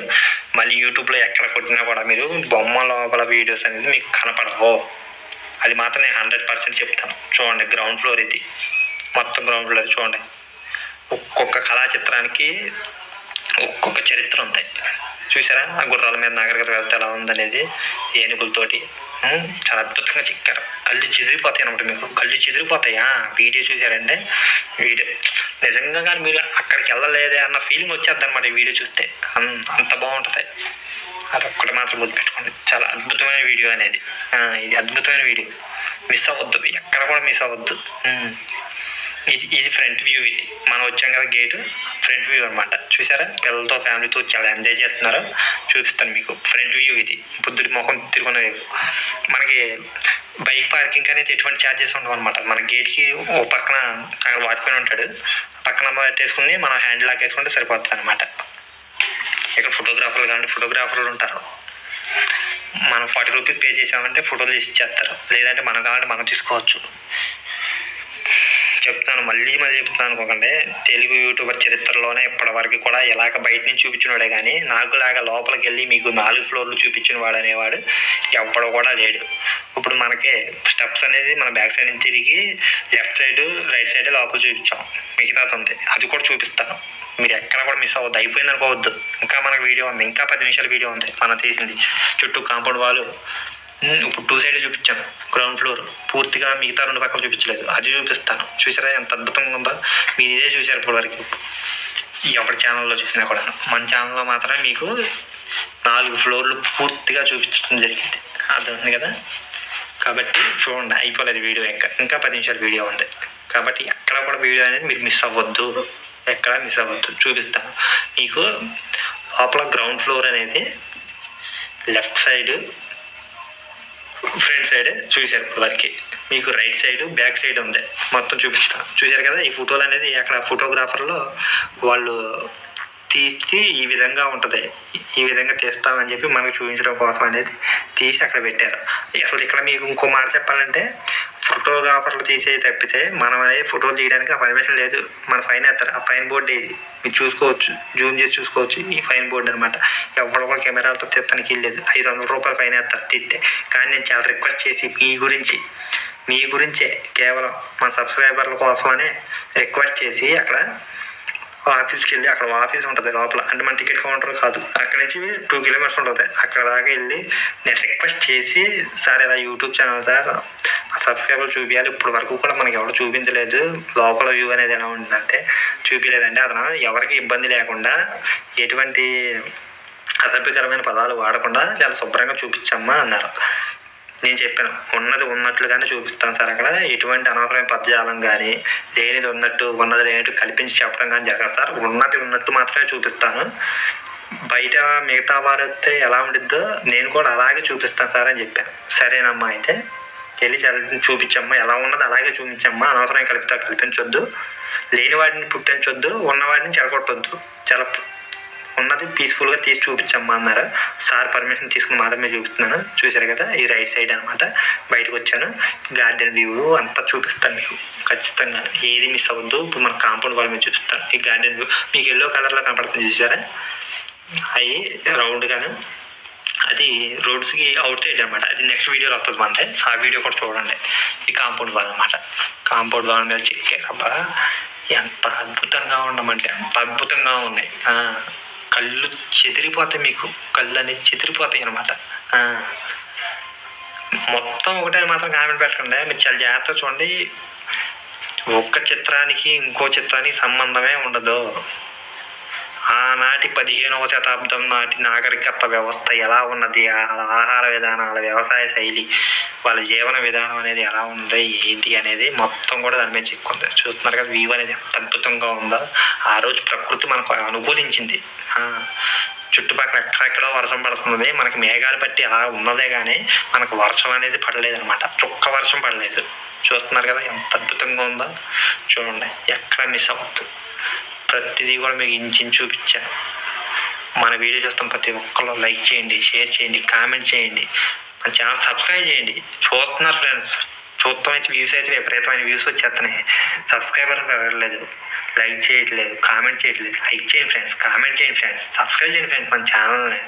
మళ్ళీ యూట్యూబ్లో ఎక్కడ కొట్టినా కూడా మీరు బొమ్మ లోపల వీడియోస్ అనేది మీకు కనపడవు. అది మాత్రం నేను 100% చెప్తాను. చూడండి గ్రౌండ్ ఫ్లోర్ ఇది. మొత్తం గ్రౌండ్ ఫ్లోర్ చూడండి. ఒక్కొక్క కళాచిత్రానికి ఒక్కొక్క చరిత్ర ఉంది. చూసారా ఆ గుర్రాల మీద నాగరికత వ్యవస్థ ఎలా ఉందనేది, ఏనుగులతోటి చాలా అద్భుతంగా చెక్కారు. కళ్ళు చెదిరిపోతాయి అనమాట. మీకు కళ్ళు చెదిరిపోతాయి వీడియో చూసారంటే. వీడియో నిజంగా కానీ మీరు అక్కడికి వెళ్ళలేదే అన్న ఫీలింగ్ వచ్చేద్ది అనమాట ఈ వీడియో చూస్తే. అంత బాగుంటుంది. అదొక్కటి మాత్రం గుర్తుపెట్టుకోండి. చాలా అద్భుతమైన వీడియో అనేది. ఇది అద్భుతమైన వీడియో. మిస్ అవ్వద్దు. ఎక్కడ కూడా మిస్ అవ్వద్దు. ఇది ఫ్రంట్ వ్యూ. ఇది మనం వచ్చాం కదా గేటు, ఫ్రంట్ వ్యూ అనమాట. చూసారా పిల్లలతో ఫ్యామిలీతో చాలా ఎంజాయ్ చేస్తున్నారు. చూపిస్తాను మీకు ఫ్రంట్ వ్యూ. ఇది బుద్ధుడి ముఖం తిరుగునే వ్యూ. మనకి బైక్ పార్కింగ్ అనేది ఎటువంటి ఛార్జెస్ ఉండవు అనమాట. మన గేట్కి ఓ పక్కన అక్కడ వాచ్మెన్ ఉంటాడు. పక్కన పెట్టేసుకుని మనం హ్యాండ్ లాక్ వేసుకుంటే సరిపోతుంది అనమాట. ఇక్కడ ఫోటోగ్రాఫర్లు ఉంటారు. మనం 40 రూపీస్ పే చేసామంటే ఫోటోలు తీసి ఇచ్చేస్తారు. లేదంటే మనం కావాలంటే మనం తీసుకోవచ్చు. చెప్తున్నాను, మళ్ళీ చెప్తున్నాను అనుకోకండి. తెలుగు యూట్యూబర్ చరిత్రలోనే ఇప్పటివరకు కూడా ఇలాగ బయట నుంచి చూపించినవాడే కానీ నాకులాగా లోపలికి వెళ్ళి మీకు 4 ఫ్లోర్లు చూపించిన వాడు అనేవాడు ఎవ్వడు కూడా లేడు. ఇప్పుడు మనకి స్టెప్స్ అనేది మన బ్యాక్ సైడ్ నుంచి తిరిగి లెఫ్ట్ సైడ్ రైట్ సైడ్ లోపల చూపించాం, మిగతా ఉంది అది కూడా చూపిస్తాను. మీరు ఎక్కడ కూడా మిస్ అవ్వద్దు, అయిపోయింది అనుకోవద్దు. ఇంకా మనకు వీడియో ఉంది, ఇంకా 10 నిమిషాల వీడియో ఉంది మనం తీసింది. చుట్టూ కాంపౌండ్ వాళ్ళు ఇప్పుడు 2 సైడ్ చూపించాను, గ్రౌండ్ ఫ్లోర్ పూర్తిగా మిగతా 2 పక్కలు చూపించలేదు, అది చూపిస్తాను. చూసారా ఎంత అద్భుతంగా ఉందో? మీరు ఇదే చూసారు ఇప్పటివరకు ఎవరి ఛానల్లో చూసినా కూడా. మన ఛానల్లో మాత్రమే మీకు 4 ఫ్లోర్లు పూర్తిగా చూపించడం జరిగింది, అర్థమైంది కదా? కాబట్టి చూడండి, అయిపోలేదు వీడియో, ఇంకా 10 నిమిషాల వీడియో ఉంది. కాబట్టి ఎక్కడ కూడా వీడియో అనేది మీరు మిస్ అవ్వద్దు, ఎక్కడ మిస్ అవ్వద్దు. చూపిస్తాను మీకు. లోపల గ్రౌండ్ ఫ్లోర్ అనేది లెఫ్ట్ సైడ్ ఫ్రంట్ సైడ్ చూశారు ఇప్పటివరకు. మీకు రైట్ సైడ్ బ్యాక్ సైడ్ ఉంది, మొత్తం చూపిస్తాను. చూశారు కదా? ఈ ఫోటోలు అనేది అక్కడ ఫోటోగ్రాఫర్లో వాళ్ళు తీసి ఈ విధంగా ఉంటుంది, ఈ విధంగా తీస్తామని చెప్పి మనకు చూపించడం కోసం అనేది తీసి అక్కడ పెట్టారు. అసలు ఇక్కడ మీకు ఇంకో మాట చెప్పాలంటే, ఫోటోగ్రాఫర్లు తీసేది తప్పితే మనం అనేది ఫోటోలు తీయడానికి ఆ పర్మిషన్ లేదు. మన ఫైన్ వేస్తారు. ఆ ఫైన్ బోర్డు ఇది మీరు చూసుకోవచ్చు, జూమ్ చేసి చూసుకోవచ్చు. ఈ ఫైన్ బోర్డు అనమాట. ఎవరు కూడా కెమెరాలతో తీస్తానికి వెళ్ళలేదు. 500 రూపాయలు ఫైన్ వేస్తారు తీస్తే. కానీ నేను చాలా రిక్వెస్ట్ చేసి మీ గురించే కేవలం మన సబ్స్క్రైబర్ల కోసమనే రిక్వెస్ట్ చేసి అక్కడ ఆఫీస్కి వెళ్ళి, అక్కడ ఆఫీస్ ఉంటుంది లోపల, అంటే మన టికెట్ కౌంటర్ కాదు, అక్కడ నుంచి 2 కిలోమీటర్స్ ఉంటుంది. అక్కడ దాకా వెళ్ళి నేను రిక్వెస్ట్ చేసి, సార్ ఇలా యూట్యూబ్ ఛానల్ సార్ సబ్స్క్రైబర్ చూపించాలి, ఇప్పుడు వరకు కూడా మనకి ఎవరు చూపించలేదు, లోపల వ్యూ అనేది ఎలా ఉంటుందంటే చూపించలేదండి. అతను ఎవరికి ఇబ్బంది లేకుండా ఎటువంటి అసభ్యకరమైన పదాలు వాడకుండా చాలా శుభ్రంగా చూపించమ్మా అన్నారు. నేను చెప్పాను, ఉన్నది ఉన్నట్లుగానే చూపిస్తాను సార్, అక్కడ ఎటువంటి అనవసరమైన పదజాలం కానీ, లేనిది ఉన్నట్టు ఉన్నది లేనట్టు కల్పించి చెప్పడం కానీ జరగదు సార్, ఉన్నది ఉన్నట్టు మాత్రమే చూపిస్తాను. బయట మిగతా వారైతే ఎలా ఉండిద్దో నేను కూడా అలాగే చూపిస్తాను సార్ అని చెప్పాను. సరేనమ్మా, అయితే వెళ్ళి చూపించమ్మా, ఎలా ఉన్నది అలాగే చూపించమ్మా, అనవసరమైన కల్పించొద్దు, లేని వాటిని పుట్టించొద్దు, ఉన్న వాటిని చెడగొట్టొద్దు, చాలా ఉన్నది పీస్ఫుల్గా తీసి చూపించమ్మా అన్నారు. సార్ పర్మిషన్ తీసుకుని మాత్రమే చూపిస్తున్నాను. చూశారు కదా? ఈ రైట్ సైడ్ అనమాట. బయటకు వచ్చాను, గార్డెన్ వ్యూ అంతా చూపిస్తాను మీకు ఖచ్చితంగా, ఏది మిస్ అవ్వద్దు. ఇప్పుడు మన కాంపౌండ్ వాళ్ళ మీద చూపిస్తాను. ఈ గార్డెన్ వ్యూ మీకు ఎల్లో కలర్లో కనపడుతుంది, చూసారా? అవి రౌండ్గాను, అది రోడ్స్కి అవుట్ సైడ్ అనమాట. అది నెక్స్ట్ వీడియోలో వస్తుంది అంటే ఆ వీడియో కూడా చూడండి. ఈ కాంపౌండ్ వాల్ అనమాట. కాంపౌండ్ వాల్ మీద చెక్కారబ్బా, ఎంత అద్భుతంగా ఉండమంటే అంత అద్భుతంగా ఉన్నాయి. కళ్ళు చెదిరిపోతాయి, మీకు కళ్ళు అనేది చెదిరిపోతాయి అనమాట. మొత్తం ఒకటే మాత్రం కామెంట్ పెట్టండి, మీరు చాలా జాగ్రత్తగా చూడండి. ఒక్క చిత్రానికి ఇంకో చిత్రానికి సంబంధమే ఉండదు. ఆనాటి 15వ శతాబ్దం నాటి నాగరికత వ్యవస్థ ఎలా ఉన్నది, ఆహార విధానాల, వ్యవసాయ శైలి, వాళ్ళ జీవన విధానం అనేది ఎలా ఉంది, ఏంటి అనేది మొత్తం కూడా దాని మీద చెక్కుంది. చూస్తున్నారు కదా వ్యూ అనేది ఎంత అద్భుతంగా ఉందో. ఆ రోజు ప్రకృతి మనకు అనుకూలించింది. చుట్టుపక్కల ఎక్కడెక్కడో వర్షం పడుతుంది, మనకి మేఘాలు పట్టి అలా ఉన్నదే కానీ మనకు వర్షం అనేది పడలేదు అనమాట. చుక్క వర్షం పడలేదు. చూస్తున్నారు కదా ఎంత అద్భుతంగా ఉందో. చూడండి, ఎక్కడ మిస్ అవ్వద్దు. ప్రతిదీ కూడా మీకు ఇంచి చూపించాను. మన వీడియో చూస్తాం ప్రతి ఒక్కరు లైక్ చేయండి, షేర్ చేయండి, కామెంట్ చేయండి, మన ఛానల్ సబ్స్క్రైబ్ చేయండి. చూస్తున్నారు ఫ్రెండ్స్, చూస్తాం అయితే వ్యూస్ అయితే విపరీతమైన వ్యూస్ వచ్చేస్తున్నాయి. సబ్స్క్రైబర్ వెళ్ళలేదు, లైక్ చేయట్లేదు, కామెంట్ చేయట్లేదు. లైక్ చేయండి ఫ్రెండ్స్, కామెంట్ చేయండి ఫ్రెండ్స్, సబ్స్క్రైబ్ చేయండి ఫ్రెండ్స్. మన ఛానల్ని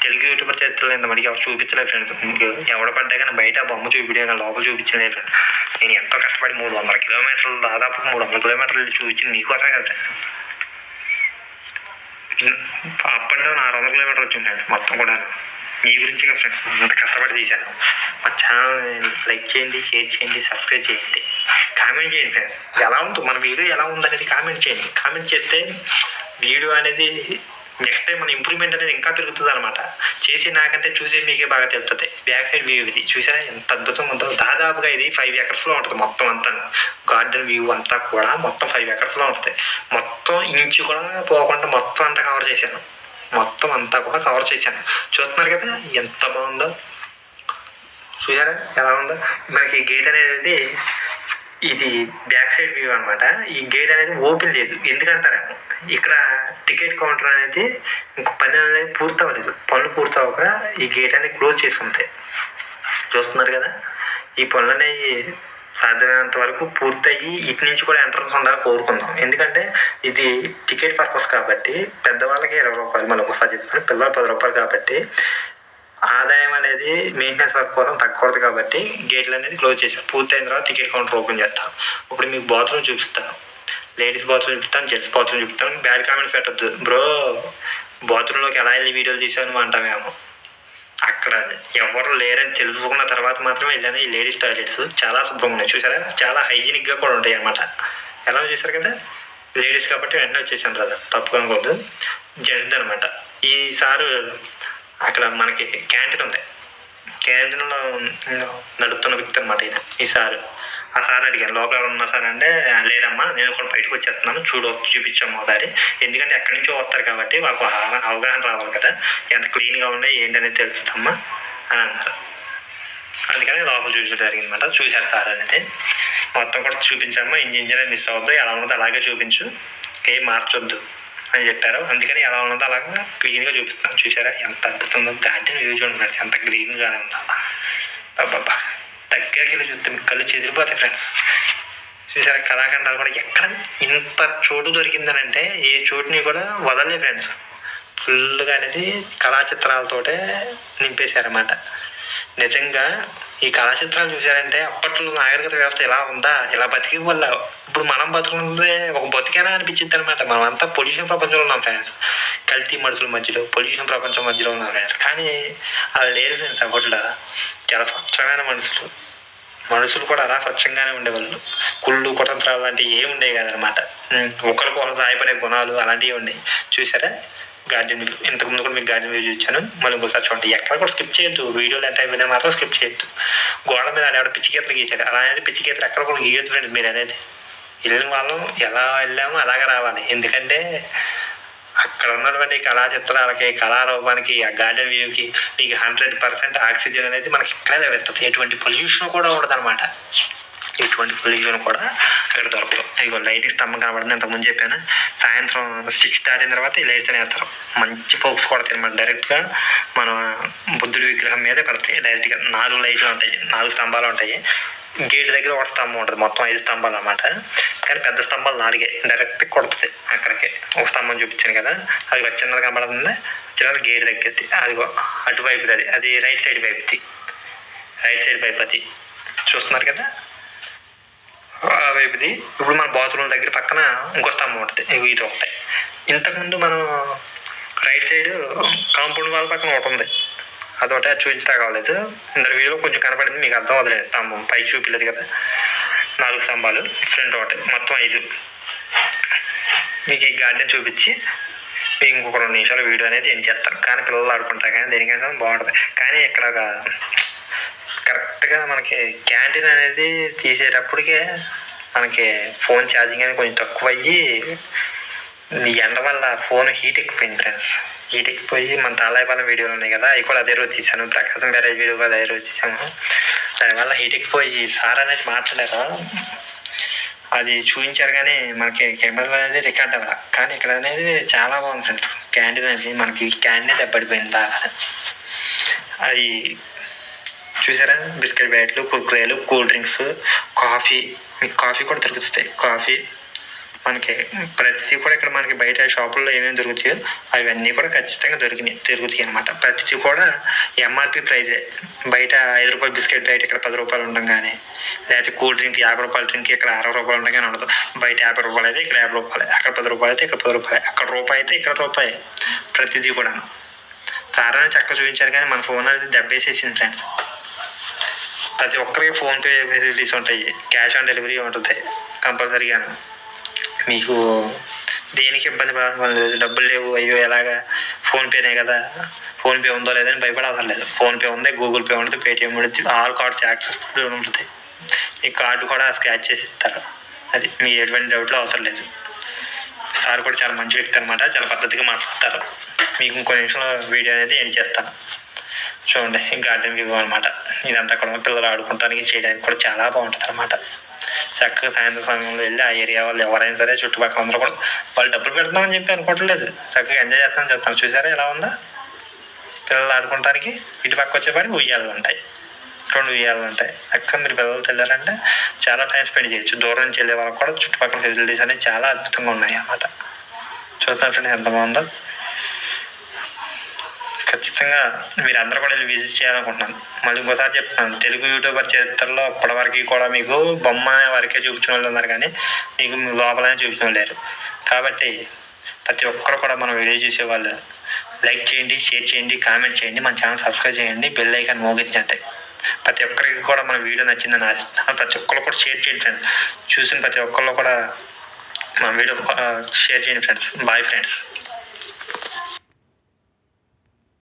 తెలుగు యూట్యూబర్ చరిత్రలో ఇంతమందికి ఎవరు చూపించలేదు ఫ్రెండ్స్. మీకు ఎవడ పడ్డా కానీ బయట బొమ్మ చూపించే కానీ లోపల చూపించలేదు ఫ్రెండ్స్. నేను ఎంతో కష్టపడి 300 కిలోమీటర్లు, దాదాపు 300 కిలోమీటర్లు చూపించింది మీకోసమే కదా ఫ్రెండ్స్. అప్ అండ్ డౌన్ 600 కిలోమీటర్లు వచ్చింది ఫ్రెండ్స్. మొత్తం కూడా మీ గురించి కదా ఫ్రెండ్స్, అంత కష్టపడి తీశాను. మా ఛానల్ని లైక్ చేయండి, షేర్ చేయండి, సబ్స్క్రైబ్ చేయండి, కామెంట్ చేయండి ఫ్రెండ్స్. ఎలా ఉంటుంది మన వీడియో, ఎలా ఉందనేది కామెంట్ చేయండి. కామెంట్ చేస్తే వీడియో అనేది నెక్స్ట్ టైం మన ఇంప్రూవ్మెంట్ అనేది ఇంకా పెరుగుతుంది అనమాట. చేసి నాకంటే చూసే మీకే బాగా తెలుస్తుంది. బ్యాక్ సైడ్ వ్యూ ఇది చూసారా ఎంత అద్భుతంగా ఉందో. దాదాపుగా ఇది 5 ఎకర్స్లో ఉంటుంది మొత్తం అంతా. గార్డెన్ వ్యూ అంతా కూడా మొత్తం 5 ఎకర్స్లో ఉంటుంది. మొత్తం ఇంచు కూడా పోకుండా మొత్తం అంతా కవర్ చేశాను. మొత్తం అంతా కూడా కవర్ చేశాను. చూస్తున్నారు కదా ఎంత బాగుందో. చూసారా ఎలా ఉందో. మనకి గేట్ అనేది ఇది బ్యాక్ సైడ్ వ్యూ అనమాట. ఈ గేట్ అనేది ఓపెన్ లేదు. ఎందుకంటారేమో, ఇక్కడ టికెట్ కౌంటర్ అనేది ఇంకో పని అనేది పూర్తి అవ్వలేదు. పనులు పూర్తి అవ్వక ఈ గేట్ అనేది క్లోజ్ చేసి ఉంటాయి. చూస్తున్నారు కదా. ఈ పనులు అనేవి సాధ్యమైనంత వరకు పూర్తయ్యి ఇటు నుంచి కూడా ఎంట్రన్స్ ఉండాలని కోరుకుందాం. ఎందుకంటే ఇది టికెట్ పర్పస్ కాబట్టి, పెద్దవాళ్ళకి 20 రూపాయలు, మళ్ళీ ఒకసారి చెప్తాను, పిల్లలు 10 రూపాయలు కాబట్టి ఆదాయం అనేది మెయింటెనెన్స్ వర్క్ కోసం తగ్గకూడదు కాబట్టి గేట్లు అనేది క్లోజ్ చేశారు. పూర్తయిన తర్వాత టికెట్ కౌంటర్ ఓపెన్ చేస్తాను. ఇప్పుడు మీకు బాత్రూమ్ చూపిస్తాను. లేడీస్ బాత్రూమ్ చూపిస్తాను, జెంట్స్ బాత్రూమ్ చూపిస్తాను. బ్యాడ్ కామెంట్స్ పెట్టద్దు బ్రో. బాత్రూంలోకి ఎలా వెళ్ళి వీడియోలు తీసాను అంటామేమో. అక్కడ ఎవరు లేరని తెలుసుకున్న తర్వాత మాత్రమే వెళ్ళాను. ఈ లేడీస్ టాయిలెట్స్ చాలా శుభ్రంగా ఉన్నాయి చూసారా, చాలా హైజీనిక్గా కూడా ఉంటాయి అన్నమాట. ఎలా చూసారు కదా, లేడీస్ కాబట్టి వెంటనే వచ్చేసాను కదా, తప్పుగా అనుకోవద్దు. జెంట్స్ అనమాట. ఈ సారు అక్కడ మనకి క్యాంటీన్ ఉంది, క్యాంటీన్లో నడుపుతున్న వ్యక్తి అనమాట ఈయన. ఈ సారు ఆ సార్ అడిగాను లోపల ఉన్నా సార్ అంటే, లేదమ్మా నేను కూడా బయటకు వచ్చేస్తున్నాను, చూపించాము ఒకసారి. ఎందుకంటే ఎక్కడి నుంచో వస్తారు కాబట్టి మాకు అవగాహన రావాలి కదా, ఎంత క్లీన్గా ఉన్నాయి ఏంటనేది తెలుస్తుందమ్మా అని అన్నారు. అందుకని లోపల చూపించడం జరిగిందన్నమాట. చూశారు సార్ అనేది మొత్తం కూడా చూపించాము. ఇంజిన్ మిస్ అవ్వద్దు, ఎలా ఉన్నదో అలాగే చూపించు, ఏం మార్చొద్దు అని చెప్పారు. అందుకని ఎలా ఉన్నదో అలాగా క్లీన్గా చూపిస్తాను. చూసారా ఎంత అద్భుతంగా గార్డెన్ వ్యూ చూడండి, ఎంత గ్రీన్గానే ఉందా. బాబా దగ్గరికి వెళ్ళి చూస్తే మీకు కళ్ళు చెదిరిపోతాయి ఫ్రెండ్స్. చూసారా కళాఖండాలు కూడా ఎక్కడ ఇంత చోటు దొరికిందనంటే ఏ చోటుని కూడా వదలలే ఫ్రెండ్స్. ఫుల్గా అనేది కళాచిత్రాలతోటే నింపేశారన్నమాట. నిజంగా ఈ కళాచిత్రాలు చూసారంటే అప్పట్లో నాగరికత వ్యవస్థ ఎలా ఉందా, ఇలా బతికి వల్ల ఇప్పుడు మనం బతుకున్నదే ఒక బతికేనా అనిపించింది అనమాట. మనం అంతా పొల్యూషన్ ప్రపంచంలో ఉన్నాం ఫ్రెండ్స్. కల్తీ మనుషుల మధ్యలో, పొల్యూషన్ ప్రపంచం మధ్యలో ఉన్నాం ఫ్రెండ్స్. కానీ అలా లేరు ఫ్రెండ్స్. అప్పట్లో చాలా స్వచ్ఛమైన మనుషులు కూడా అలా స్వచ్ఛంగానే ఉండేవాళ్ళు. కుళ్ళు కుతంత్రాలు లాంటివి ఏమి ఉండేవి కాదనమాట. ఒకరి కోసం సహాయపడే గుణాలు అలాంటివి ఉండేవి. చూసారా గార్డెన్ వ్యూ, ఇంతకుముందు కూడా మీకు గార్డెన్ వ్యూ చూపించాను. మళ్ళీ ఇంకోసారి చూడండి. ఎక్కడ కూడా స్కిప్ చేయొద్దు, వీడియోలు ఎంత అయిపోయినా మాత్రం స్కిప్ చేయొద్దు. గోడ మీద ఆడ పిచ్చి గీతలు గీసారు, అలా అనేది పిచ్చి గీతలు ఎక్కడ కూడా గీయొద్దు ఫ్రెండ్స్. మీరు అనేది వెళ్ళిన వాళ్ళం ఎలా వెళ్ళామో అలాగే రావాలి. ఎందుకంటే అక్కడ ఉన్నటువంటి కళాచిత్రాలకి, కళారూపానికి, ఆ గార్డెన్ వ్యూకి మీకు 100% ఆక్సిజన్ అనేది మనకి ఇక్కడే లభిస్తుంది. ఎటువంటి పొల్యూషన్ కూడా ఉండదు అనమాట. ఎటువంటి పొల్యూషన్ కూడా అక్కడ దొరకదు. ఇదిగో లైట్ స్తంభం కనబడుతుంది, ఇంతకుముందు చెప్పాను. సాయంత్రం 6 దాటిన తర్వాత ఈ లైట్స్ అని వేస్తారు. మంచి ఫోక్స్ కొడతాయి అనమాట. డైరెక్ట్గా మన బుద్ధుడి విగ్రహం మీదే పడతాయి. డైరెక్ట్గా 4 లైట్లు ఉంటాయి, 4 స్తంభాలు ఉంటాయి. గేట్ దగ్గర ఒక స్తంభం ఉంటుంది, మొత్తం 5 స్తంభాలు అనమాట. కానీ పెద్ద స్తంభాలు 4 డైరెక్ట్ కొడుతుంది అక్కడికి. ఒక స్తంభం చూపించాను కదా, అది చిన్నది కనబడుతుంది. చిన్నది గేట్ దగ్గరది, అదిగో అటువైపుది. అది రైట్ సైడ్ వైపుది, రైట్ సైడ్ వైపు అది చూస్తున్నారు కదా, ఆ వైపుది. ఇప్పుడు మన బాత్రూమ్ దగ్గర పక్కన ఇంకో స్తంభం ఉంటుంది, ఇది ఒకటి. ఇంతకుముందు మనం రైట్ సైడ్ కాంపౌండ్ వాళ్ళ పక్కన ఒకటి ఉంది, అదొకటి. అది చూపించా కాలేదు, ఇందరు వీడియో కొంచెం కనపడింది, మీకు అర్థం అవ్వలేదు. స్తంభం పైకి చూపించలేదు కదా, 4 స్తంభాలు, ఫ్రంట్ ఒకటి, మొత్తం 5. మీకు ఈ గార్డెన్ చూపించి మీకు ఇంకొక 2 నిమిషాలు వీడియో అనేది ఏం చేస్తాను. కానీ పిల్లలు ఆడుకుంటారు, కానీ దేనికైనా బాగుంటుంది. కానీ ఇక్కడ కరెక్ట్గా మనకి క్యాంటీన్ అనేది తీసేటప్పటికే మనకి ఫోన్ ఛార్జింగ్ అనేది కొంచెం తక్కువ అయ్యి ఎండ వల్ల ఫోన్ హీట్ ఎక్కిపోయింది ఫ్రెండ్స్. హీట్ ఎక్కిపోయి మన తాళాయపాలెం వీడియోలు ఉన్నాయి కదా, అవి కూడా అదే రోజు తీసాను. ప్రకాశం బ్యారేజ్ వీడియో కూడా అదే రోజు తీసాము. దానివల్ల హీట్ ఎక్కిపోయి సార్ అనేది మాట్లాడారు, అది చూపించారు. కానీ మనకి కెమెరా అనేది రికార్డ్ అవ్వాలి. కానీ ఇక్కడ అనేది చాలా బాగుంది ఫ్రెండ్స్. క్యాంటీన్ అనేది మనకి క్యాంటీన్ దెబ్బడిపోయింది బాగా. అది చూసారా, బిస్కెట్ ప్యాకెట్లు, కుర్కురేలు, కూల్ డ్రింక్స్, కాఫీ. మీకు కాఫీ కూడా దొరుకుతాయి. కాఫీ మనకి ప్రతిదీ కూడా ఇక్కడ మనకి బయట షాపుల్లో ఏమేమి దొరుకుతాయో అవన్నీ కూడా ఖచ్చితంగా దొరుకుతాయి అనమాట. ప్రతిదీ కూడా ఎంఆర్పి ప్రైజే. బయట 5 రూపాయల బిస్కెట్ బయట ఇక్కడ 10 రూపాయలు ఉండడం కానీ, లేకపోతే కూల్ డ్రింక్ 50 రూపాయల డ్రింక్ ఇక్కడ 60 రూపాయలు ఉండడం కానీ ఉండదు. బయట 50 రూపాయలు అయితే ఇక్కడ 50 రూపాయలు, అక్కడ 10 రూపాయలు అయితే ఇక్కడ 10 రూపాయలు, అక్కడ రూపాయి అయితే ఇక్కడ రూపాయి. ప్రతిదీ కూడా సారా చక్కగా చూపించారు. కానీ మన ఫోన్ అనేది దెబ్బేసేసింది ఫ్రెండ్స్. ప్రతి ఒక్కరికి ఫోన్పే ఫెసిలిటీస్ ఉంటాయి, క్యాష్ ఆన్ డెలివరీ ఉంటుంది కంపల్సరీగా. మీకు దేనికి ఇబ్బంది పడలేదు, డబ్బులు లేవు, అయ్యో ఎలాగా, ఫోన్పేనే కదా, ఫోన్పే ఉందో లేదని భయపడవసరం లేదు. ఫోన్పే ఉంది, గూగుల్ పే ఉంటుంది, పేటిఎం ఉంటుంది, ఆల్ కార్డ్స్ యాక్సెస్ఫుల్ ఉంటుంది. ఈ కార్డు కూడా స్క్రాచ్ చేసి ఇస్తారు. అది మీ ఎటువంటి డౌట్లో అవసరం లేదు. సార్ కూడా చాలా మంచి వ్యక్తి అనమాట, చాలా పద్ధతిగా మాట్లాడతారు. మీకు ఇంకో నిమిషంలో వీడియో అనేది ఏం చేస్తాను చూడండి. గార్డెన్ వ్యూ అనమాట. ఇదంతా కూడా పిల్లలు ఆడుకోవడానికి చేయడానికి కూడా చాలా బాగుంటుంది అనమాట. చక్కగా సాయంత్రం సమయంలో వెళ్ళి ఆ ఏరియా వాళ్ళు ఎవరైనా సరే చుట్టుపక్కల అందరూ కూడా వాళ్ళు డబ్బులు పెడతామని చెప్పి అనుకోవట్లేదు, చక్కగా ఎంజాయ్ చేస్తామని చెప్తాను. చూసారా ఎలా ఉందా, పిల్లలు ఆడుకోవడానికి. ఇటు పక్క వచ్చేపాటికి ఉయ్యాలు ఉంటాయి, 2 ఉయ్యాలు ఉంటాయి. అక్కడ మీరు పిల్లలతో వెళ్ళారంటే చాలా టైం స్పెండ్ చేయొచ్చు. దూరం నుంచి వెళ్ళే వాళ్ళకి కూడా చుట్టుపక్కల ఫెసిలిటీస్ అనేవి చాలా అద్భుతంగా ఉన్నాయి అన్నమాట. చూస్తాను ఫ్రెండ్స్ ఎంత బాగుందో. ఖచ్చితంగా మీరు అందరూ కూడా వెళ్ళి విజిట్ చేయాలనుకుంటున్నాను. మళ్ళీ ఇంకోసారి చెప్తున్నాను, తెలుగు యూట్యూబర్ చరిత్రలో ఇప్పటివరకు కూడా మీకు బొమ్మ వరకే చూపించిన వాళ్ళు ఉన్నారు, కానీ మీకు లోపలనే చూపించిన లేరు. కాబట్టి ప్రతి ఒక్కరు కూడా మన వీడియో చూసేవాళ్ళు లైక్ చేయండి, షేర్ చేయండి, కామెంట్ చేయండి, మన ఛానల్ సబ్స్క్రైబ్ చేయండి, బెల్ ఐకాన్ మోగించండి. ప్రతి ఒక్కరికి కూడా మన వీడియో నచ్చిందని ఆశిస్తున్నాను. ప్రతి ఒక్కరు కూడా షేర్ చేయండి ఫ్రెండ్స్. చూసిన ప్రతి ఒక్కళ్ళు కూడా మన వీడియో షేర్ చేయండి ఫ్రెండ్స్. Bye friends.